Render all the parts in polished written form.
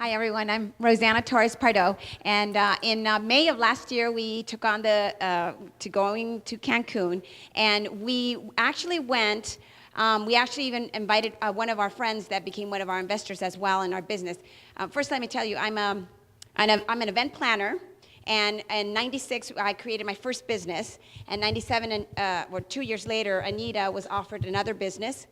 Hi, everyone. I'm Rosana Torres Pardo, and in May of last year, we took on going to Cancun, and we actually went. We actually even invited one of our friends that became one of our investors as well in our business. First, let me tell you, I'm an event planner. And in '96, I created my first business. And '97, or 2 years later, Anita was offered another business.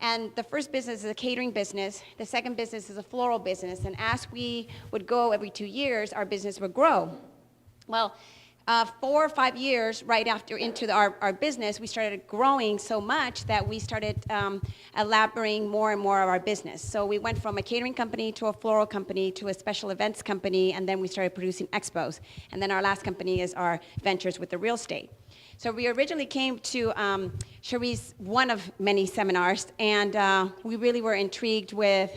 And the first business is a catering business. The second business is a floral business. And as we would go every 2 years, our business would grow. Well, 4 or 5 years right after into our business, we started growing so much that we started elaborating more and more of our business. So we went from a catering company to a floral company to a special events company, and then we started producing expos. And then our last company is our ventures with the real estate. So we originally came to Cherif's one of many seminars, and we really were intrigued with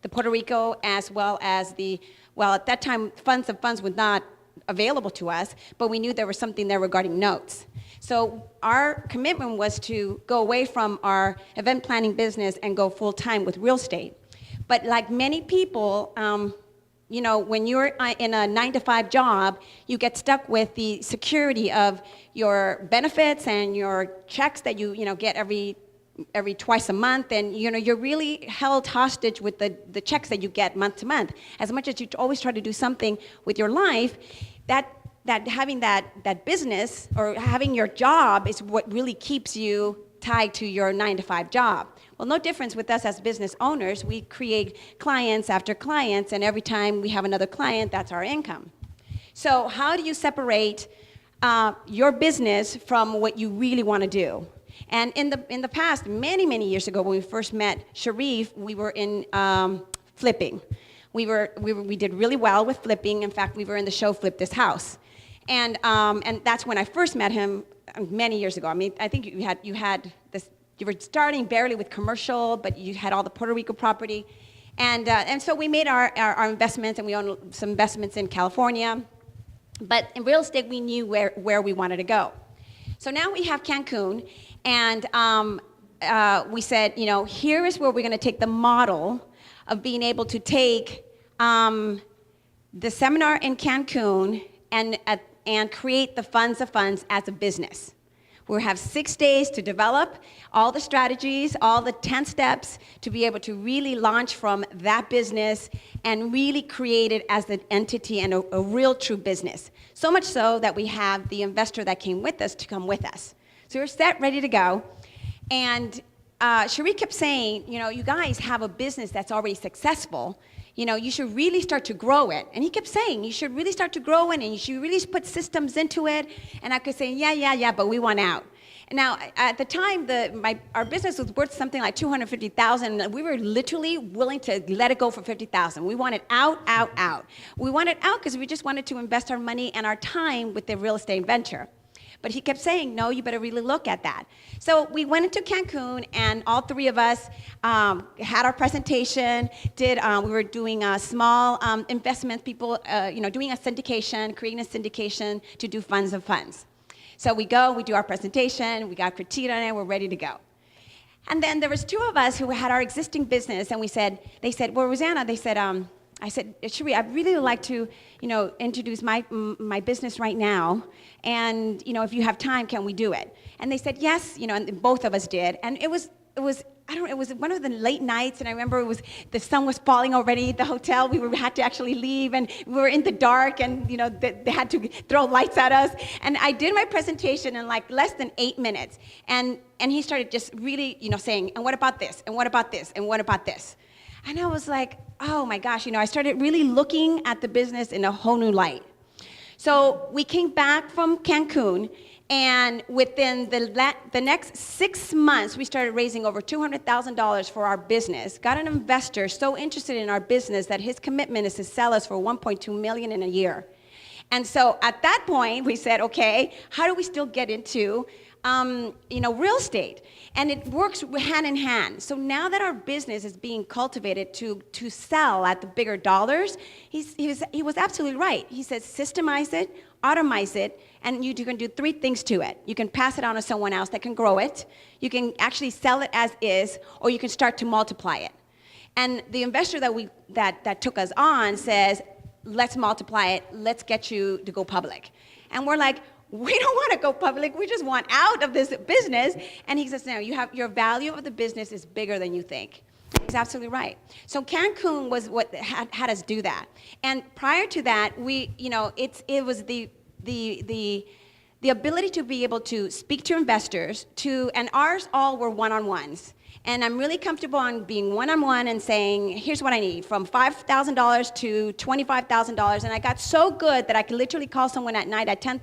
the Puerto Rico as well as at that time, funds of funds was not available to us, but we knew there was something there regarding notes. So our commitment was to go away from our event planning business and go full-time with real estate. But like many people, when you're in a 9-to-5 job, you get stuck with the security of your benefits and your checks that you get every twice a month, and you're really held hostage with the checks that you get month to month. As much as you always try to do something with your life, that having that business or having your job is what really keeps you tied to your 9-to-5 job. Well, no difference with us as business owners. We create clients after clients, and every time we have another client, that's our income. So how do you separate your business from what you really want to do? And in the past, many years ago, when we first met Cherif, we were in flipping. We did really well with flipping. In fact, we were in the show Flip This House, and that's when I first met him many years ago. I mean, I think you had this. You were starting barely with commercial, but you had all the Puerto Rico property, and so we made our investments, and we owned some investments in California. But in real estate, we knew where we wanted to go. So now we have Cancun, and we said, here is where we're going to take the model of being able to take the seminar in Cancun and create the funds of funds as a business. We'll have 6 days to develop all the strategies, all the 10 steps to be able to really launch from that business and really create it as an entity and a real true business. So much so that we have the investor that came with us to come with us. So we're set, ready to go. And Cherif kept saying, you guys have a business that's already successful. You should really start to grow it. And he kept saying, you should really start to grow it, and you should really put systems into it. And I could say, yeah, but we want out. And now, at the time, our business was worth something like $250,000. And we were literally willing to let it go for $50,000. We wanted out. We wanted out because we just wanted to invest our money and our time with the real estate venture. But he kept saying, no, you better really look at that. So we went into Cancun, and all three of us had our presentation. We were doing small investment, people, doing a syndication, creating a syndication to do funds of funds. So we go, we do our presentation, we got critique on it, we're ready to go. And then there was two of us who had our existing business, and they said, well, Rosana, I said, Cherif, I'd really like to, introduce my business right now, and if you have time, can we do it? And they said yes, and both of us did, and it was one of the late nights, and I remember the sun was falling already at the hotel. We had to actually leave, and we were in the dark, and they had to throw lights at us. And I did my presentation in like less than 8 minutes, and he started just really, saying, and what about this, and what about this, and what about this? And I was like, oh my gosh, I started really looking at the business in a whole new light. So we came back from Cancun, and within the next 6 months, we started raising over $200,000 for our business, got an investor so interested in our business that his commitment is to sell us for $1.2 million in a year. And so at that point, we said, okay, how do we still get into real estate? And it works hand in hand. So now that our business is being cultivated to sell at the bigger dollars, he was absolutely right. He says systemize it, automate it, and you can do 3 things to it. You can pass it on to someone else that can grow it. You can actually sell it as is, or you can start to multiply it. And the investor that took us on says, let's multiply it, let's get you to go public. And we're like, we don't want to go public, we just want out of this business. And he says, no, your value of the business is bigger than you think. He's absolutely right. So Cancun was what had us do that. And prior to that, it was the ability to be able to speak to investors, and ours all were one-on-ones. And I'm really comfortable on being one-on-one and saying, here's what I need, from $5,000 to $25,000. And I got so good that I could literally call someone at night at 10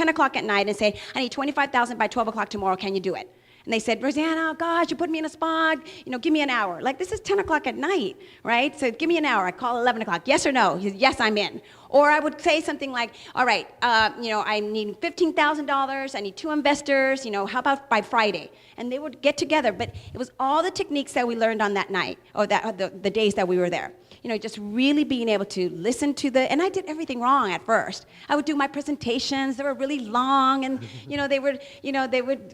o'clock at night and say, I need $25,000 by 12 o'clock tomorrow, can you do it? And they said, Rosanna, gosh, you put me in a spot, give me an hour. Like, this is 10 o'clock at night, right? So give me an hour. I call 11 o'clock. Yes or no? He said, yes, I'm in. Or I would say something like, all right, I need $15,000. I need 2 investors. How about by Friday? And they would get together. But it was all the techniques that we learned on that night, or the days that we were there. Just really being able to listen to and I did everything wrong at first. I would do my presentations. They were really long, and they would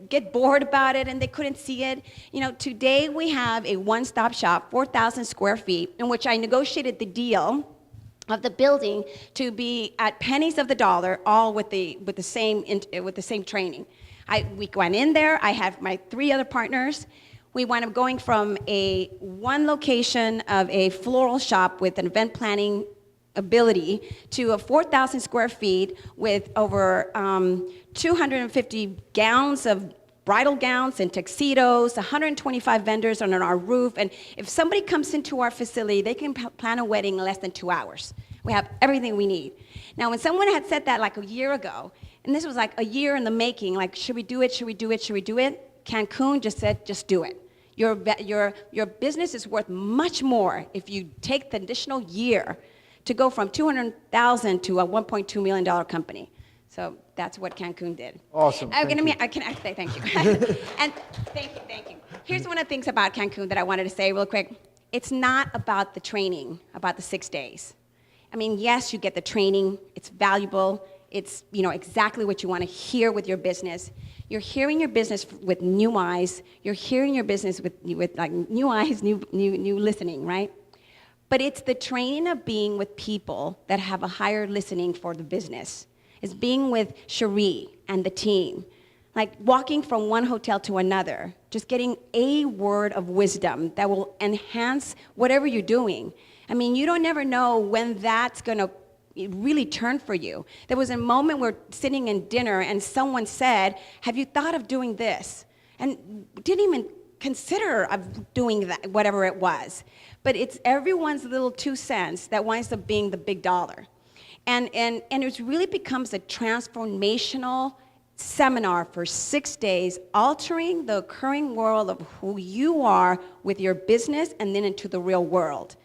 get bored about it, and they couldn't see it. Today we have a one-stop shop, 4,000 square feet, in which I negotiated the deal of the building to be at pennies of the dollar, all with the same training. We went in there. I have my 3 other partners. We wound up going from one location of a floral shop with an event planning ability to a 4,000 square feet with over 250 gowns of bridal gowns and tuxedos, 125 vendors on our roof. And if somebody comes into our facility, they can plan a wedding in less than 2 hours. We have everything we need. Now, when someone had said that like a year ago, and this was like a year in the making, like, should we do it, should we do it, should we do it? Cancun just said, just do it. Your business is worth much more if you take the additional year to go from $200,000 to a $1.2 million company. So that's what Cancun did. Awesome. I can say thank you. And thank you. Here's one of the things about Cancun that I wanted to say real quick. It's not about the training, about the 6 days. I mean, yes, you get the training. It's valuable. It's exactly what you want to hear with your business. You're hearing your business with new eyes. You're hearing your business with like new eyes, new listening, right? But it's the training of being with people that have a higher listening for the business. It's being with Cherif and the team, like walking from one hotel to another, just getting a word of wisdom that will enhance whatever you're doing. I mean, you don't never know when that's going to really turn for you. There was a moment where sitting in dinner and someone said, have you thought of doing this? And didn't even consider of doing that, whatever it was. But it's everyone's little 2 cents that winds up being the big dollar. And it really becomes a transformational seminar for 6 days, altering the occurring world of who you are with your business and then into the real world.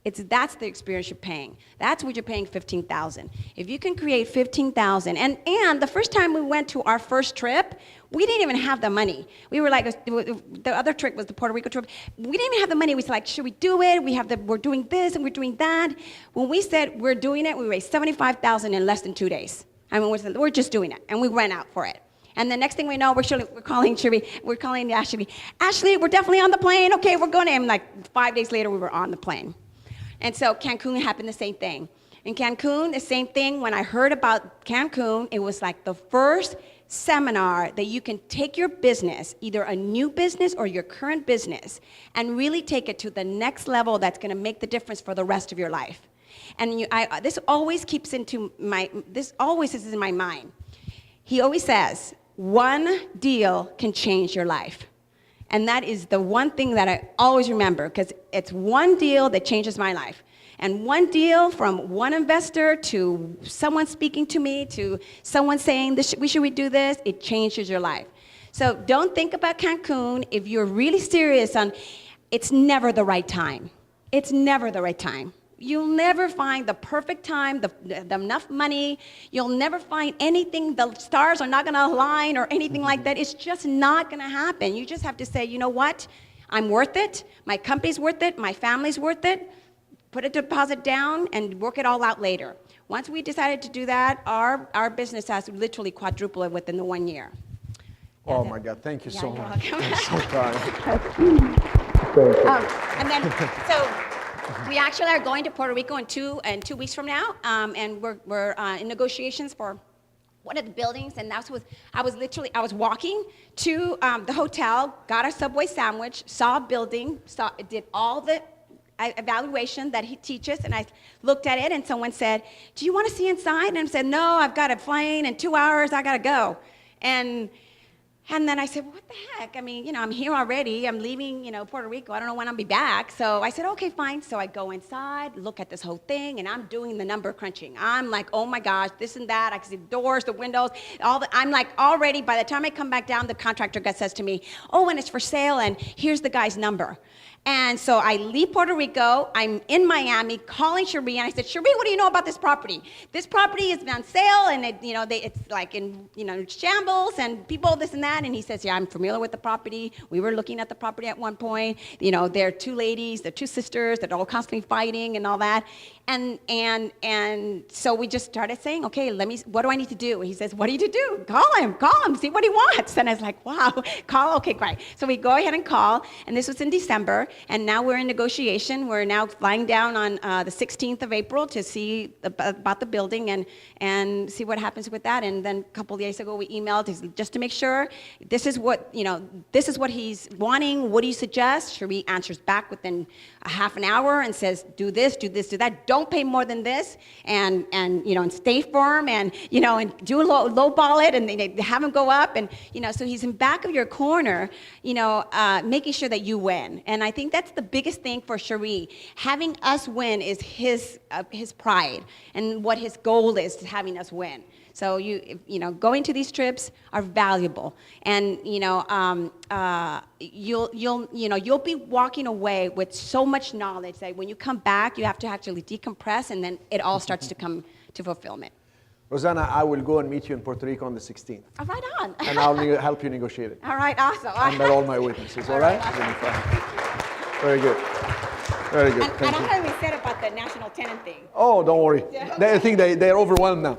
That's the experience you're paying. That's what you're paying $15,000. If you can create $15,000, and the first time we went to our first trip, we didn't even have the money. We were like, the other trip was the Puerto Rico trip. We didn't even have the money. We said, like, should we do it? We're doing this and we're doing that. When we said we're doing it, we raised $75,000 in less than 2 days. I mean, we're just doing it, and we went out for it. And the next thing we know, we're calling Cherif. We're calling Ashley. Ashley, we're definitely on the plane. Okay, we're going. And like 5 days later, we were on the plane. And so Cancun happened the same thing. In Cancun, the same thing. When I heard about Cancun, it was like the first seminar that you can take your business, either a new business or your current business, and really take it to the next level that's going to make the difference for the rest of your life. And this always is in my mind. He always says, one deal can change your life. And that is the one thing that I always remember, because it's one deal that changes my life. And one deal from one investor to someone speaking to me, to someone saying, should we do this? It changes your life. So don't think about Cancun. If you're really serious it's never the right time. It's never the right time. You'll never find the perfect time, the enough money. You'll never find anything. The stars are not going to align or anything like that. It's just not going to happen. You just have to say, you know what? I'm worth it. My company's worth it. My family's worth it. Put a deposit down and work it all out later. Once we decided to do that, our business has literally quadrupled within the 1 year. Oh, my God. Thank you so much. You're welcome. I'm so proud. Thank you. And then, so we actually are going to Puerto Rico in 2 weeks from now, and we're in negotiations for one of the buildings, and I was walking to the hotel, got a Subway sandwich, saw a building, did all the evaluation that he teaches, and I looked at it, and someone said, "Do you want to see inside?" And I said, "No, I've got a plane in 2 hours, I gotta go." And then I said, "What the heck? I mean, I'm here already. I'm leaving, Puerto Rico. I don't know when I'll be back." So I said, "Okay, fine." So I go inside, look at this whole thing, and I'm doing the number crunching. I'm like, "Oh my gosh, this and that." I can see the doors, the windows, I'm like already, by the time I come back down, the contractor guy says to me, "Oh, and it's for sale, and here's the guy's number." And so I leave Puerto Rico, I'm in Miami, calling Cherif, and I said, "Cherif, what do you know about this property? This property is on sale, and it's like in, shambles, and people this and that." And he says, "Yeah, I'm familiar with the property. We were looking at the property at one point. There are 2 ladies, they're 2 sisters, they're all constantly fighting and all that." And so we just started saying, "Okay, what do I need to do?" And he says, "What do you need to do? Call him, see what he wants." And I was like, "Wow, call, okay, great." So we go ahead and call, and this was in December, and now we're in negotiation. We're now flying down on the 16th of April to see about the building and see what happens with that. And then a couple of days ago, we emailed just to make sure this is what he's wanting. What do you suggest? Cherif answers back within a half an hour and says, "Do this, do this, do that. Don't pay more than this," and stay firm, and do a low ball it, and they have him go up, and so he's in back of your corner, making sure that you win. And I think that's the biggest thing for Cherif. Having us win is his pride, and what his goal is having us win. So going to these trips are valuable, and you'll be walking away with so much knowledge that when you come back, you have to actually decompress, and then it all starts to come to fulfillment. Rosana, I will go and meet you in Puerto Rico on the 16th. Oh, right on. And I'll help you negotiate it. All right, awesome. Under all my witnesses, all right? Awesome. Very good. Very good. And I haven't even said about the national tenant thing. Oh, don't worry. I think they're overwhelmed now.